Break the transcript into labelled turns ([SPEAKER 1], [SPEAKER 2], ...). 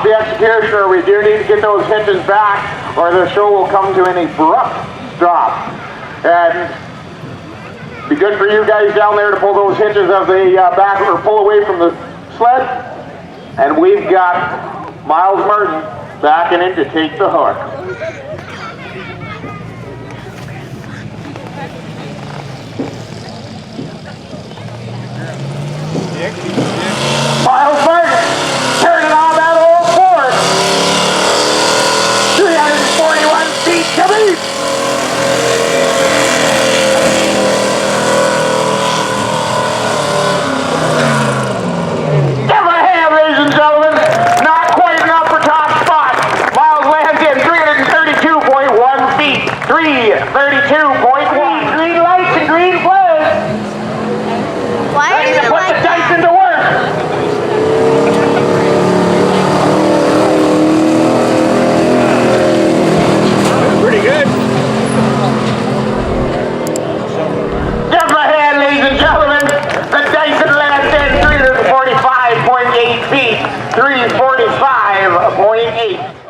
[SPEAKER 1] the executioner, we do need to get those hinges back or the show will come to an abrupt stop. And be good for you guys down there to pull those hinges of the back or pull away from the sled. And we've got Miles Martin backing in to take the hook. Miles Martin turning on that old Ford. 341 feet to beat. Give a hand, ladies and gentlemen. Not quite enough for top spot. Miles lands in 332.1 feet. 332.1. Green lights and green flags.
[SPEAKER 2] Why are
[SPEAKER 1] Ready to
[SPEAKER 2] you
[SPEAKER 1] put the dice into work.
[SPEAKER 3] Pretty good.
[SPEAKER 1] Give him a hand, ladies and gentlemen. The Dyson lands in 345.8 feet. 345.8.